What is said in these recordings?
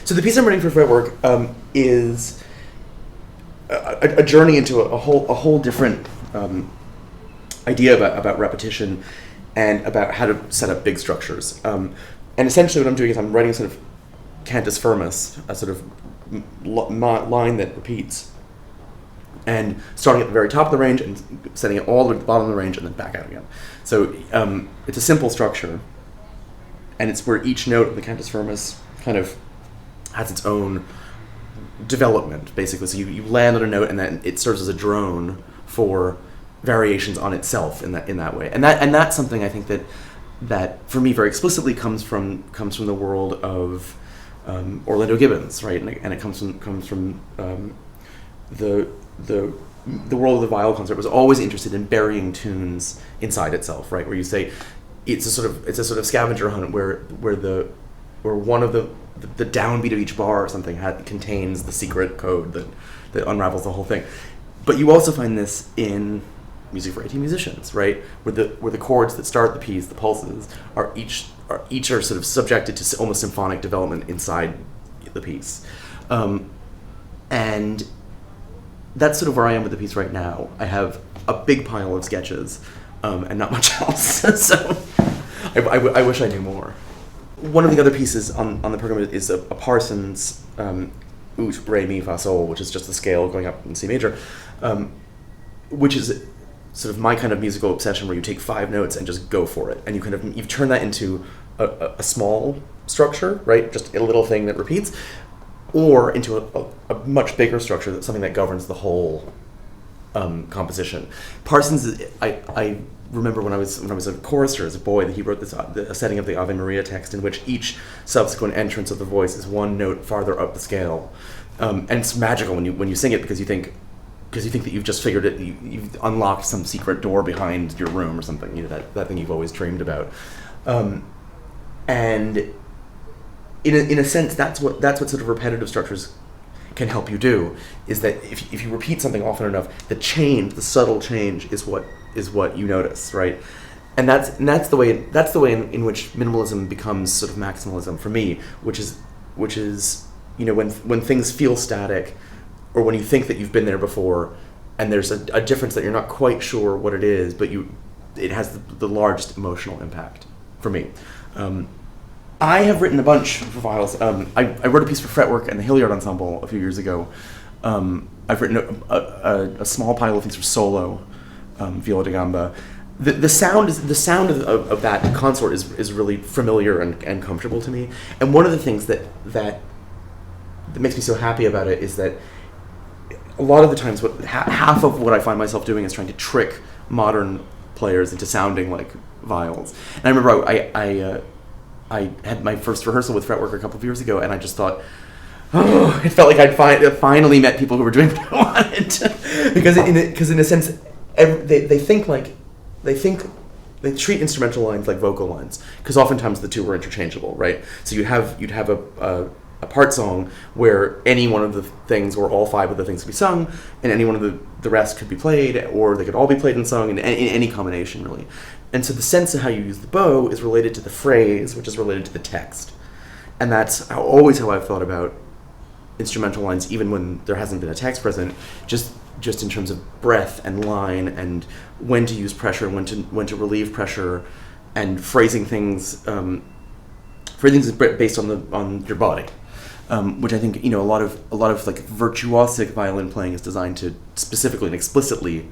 So the piece I'm writing for Fretwork is a journey into a whole different idea about repetition and about how to set up big structures. And essentially what I'm doing is I'm writing a sort of cantus firmus, a sort of line that repeats, and starting at the very top of the range and setting it all at the bottom of the range and then back out again. So it's a simple structure, and it's where each note of the cantus firmus kind of has its own development, basically. So you land on a note, and then it serves as a drone for variations on itself in that way. And that's something I think that for me very explicitly comes from the world of Orlando Gibbons, right? And it comes from the world of the viol concert. Was always interested in burying tunes inside itself, right? Where you say it's a sort of scavenger hunt where one of the downbeat of each bar or something contains the secret code that unravels the whole thing. But you also find this in music for 18 musicians, right? Where the chords that start the piece, the pulses, are sort of subjected to almost symphonic development inside the piece. And that's sort of where I am with the piece right now. I have a big pile of sketches and not much else. So I wish I knew more. One of the other pieces on the program is a Parsons ut, re, mi, fa, sol, which is just the scale going up in C major, which is sort of my kind of musical obsession, where you take 5 notes and just go for it, and you've turned that into a small structure, right? Just a little thing that repeats, or into a much bigger structure, that's something that governs the whole composition. Parsons, I remember when I was a chorister as a boy, that he wrote a setting of the Ave Maria text in which each subsequent entrance of the voice is one note farther up the scale, and it's magical when you sing it, because you think that you've just figured it, you've unlocked some secret door behind your room or something, that thing you've always dreamed about, and in a sense that's what sort of repetitive structures can help you do, is that if you repeat something often enough, the subtle change is what you notice, right? And that's the way in which minimalism becomes sort of maximalism for me, which is when things feel static, or when you think that you've been there before, and there's a difference that you're not quite sure what it is, but it has the largest emotional impact for me. I have written a bunch for viols. I wrote a piece for Fretwork and the Hilliard Ensemble a few years ago. I've written a small pile of things for solo, viola da gamba. The sound of that consort is really familiar and comfortable to me. And one of the things that makes me so happy about it is that a lot of the times, half of what I find myself doing is trying to trick modern players into sounding like viols. And I remember I had my first rehearsal with Fretwork a couple of years ago, and I just thought, it felt like I'd finally met people who were doing what I wanted. because in a sense, they treat instrumental lines like vocal lines, because oftentimes the two are interchangeable, right? So you'd have a part song where any one of the things, or all 5 of the things, could be sung, and any one of the rest could be played, or they could all be played and sung in any combination, really. And so the sense of how you use the bow is related to the phrase, which is related to the text. And that's always how I've thought about instrumental lines, even when there hasn't been a text present, just in terms of breath and line, and when to use pressure, when to relieve pressure, and phrasing things based on your body. Which I think, a lot of like virtuosic violin playing is designed to specifically and explicitly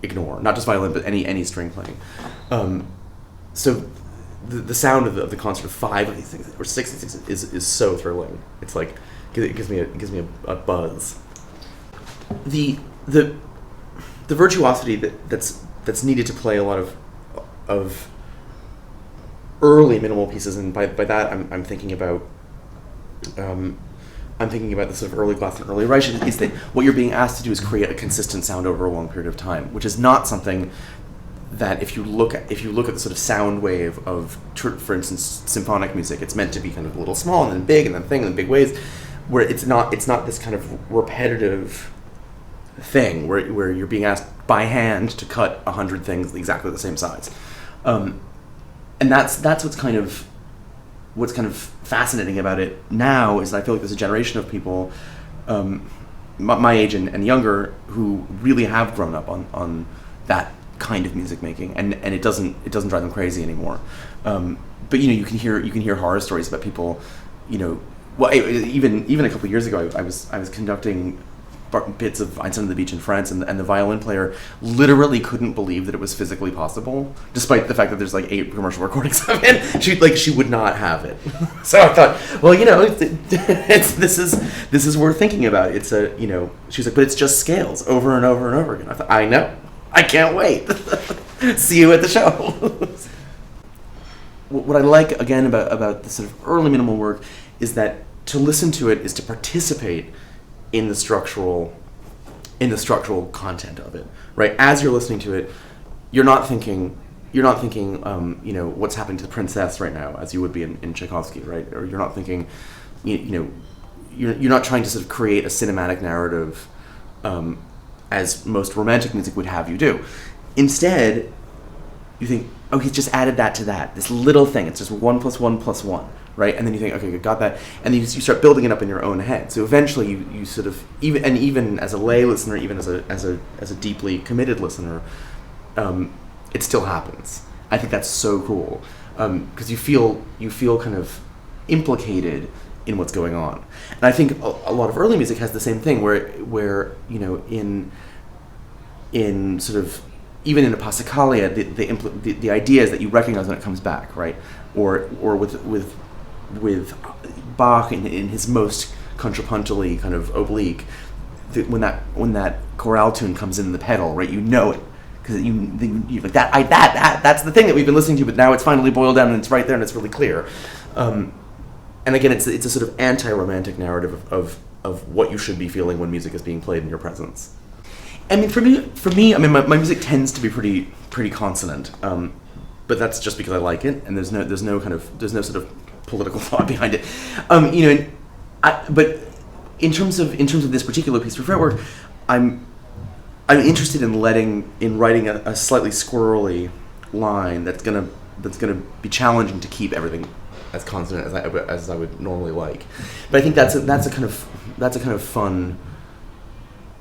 ignore, not just violin, but any string playing. So the sound of the concert of 5 of these things, or 6 of these things, is so thrilling. It's like it gives me a buzz. The virtuosity that's needed to play a lot of early minimal pieces, and by that I'm thinking about the sort of early Glas and early Reich, is that what you're being asked to do is create a consistent sound over a long period of time, which is not something that if you look at the sort of sound wave of, for instance, symphonic music, it's meant to be kind of a little small and then big and then thing and then big waves, where it's not this kind of repetitive thing where you're being asked by hand to cut 100 things exactly the same size, and that's what's kind of what's kind of fascinating about it now is I feel like there's a generation of people my age and younger who really have grown up on that kind of music making, and it doesn't drive them crazy anymore. But you can hear horror stories about people, well, even a couple of years ago, I was conducting bits of Einstein on the Beach in France, and the violin player literally couldn't believe that it was physically possible, despite the fact that there's like 8 commercial recordings of it. She would not have it. So I thought, well, this is worth thinking about. It's she's like, but it's just scales over and over and over again. I thought, I know, I can't wait. See you at the show. What I like again about the sort of early minimal work is that to listen to it is to participate in the structural content of it, right? As you're listening to it, you're not thinking, what's happening to the princess right now, as you would be in Tchaikovsky, right? Or you're not thinking, you're not trying to sort of create a cinematic narrative, as most romantic music would have you do. Instead, you think, oh, he's just added that to that, this little thing. It's just 1 + 1 + 1. Right, and then you think, okay, got that, and then you start building it up in your own head. So eventually, you sort of even as a lay listener, even as a deeply committed listener, it still happens. I think that's so cool because you feel kind of implicated in what's going on. And I think a lot of early music has the same thing, where in sort of even in a Passacaglia, the idea is that you recognize when it comes back, right, or with Bach in his most contrapuntally kind of oblique, when that chorale tune comes in the pedal, right, it because you like that's the thing that we've been listening to, but now it's finally boiled down and it's right there and it's really clear. And again, it's a sort of anti-romantic narrative of what you should be feeling when music is being played in your presence. I mean, for me, I mean, my music tends to be pretty consonant, but that's just because I like it, and there's no sort of political thought behind it. But in terms of this particular piece for Fretwork, I'm interested in writing a slightly squirrely line that's gonna be challenging to keep everything as consonant as I would normally like. But I think that's a kind of fun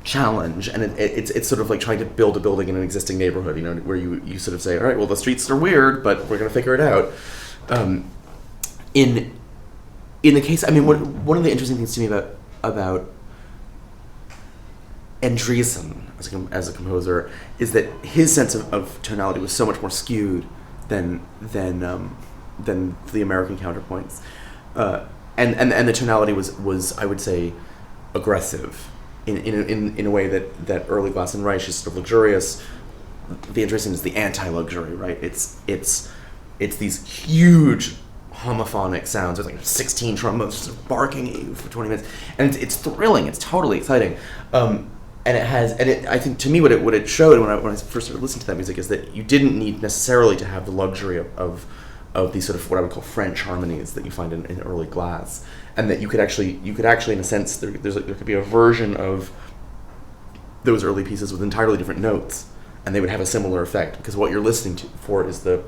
challenge, and it's sort of like trying to build a building in an existing neighborhood, where you sort of say, all right, well, the streets are weird, but we're gonna figure it out. In the case, I mean, one of the interesting things to me about Andriessen as a composer is that his sense of tonality was so much more skewed than the American counterpoints, and the tonality was I would say aggressive in a way that early Glass and Reich is sort of luxurious. The Andriessen is the anti-luxury, right? It's these huge homophonic sounds. There's like 16 trombones just barking at you for 20 minutes, and it's thrilling. It's totally exciting, and I think to me what it showed when I first started listening to that music is that you didn't need necessarily to have the luxury of these sort of what I would call French harmonies that you find in early Glass, and that you could actually in a sense there could be a version of those early pieces with entirely different notes, and they would have a similar effect because what you're listening for is the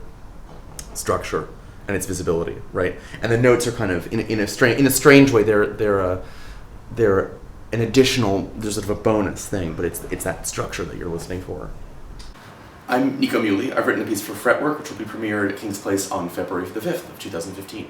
structure and its visibility, right? And the notes are kind of in a strange way they're an additional, there's sort of a bonus thing, but it's that structure that you're listening for. I'm Nico Muhly. I've written a piece for Fretwork, which will be premiered at King's Place on February the 5th of 2015.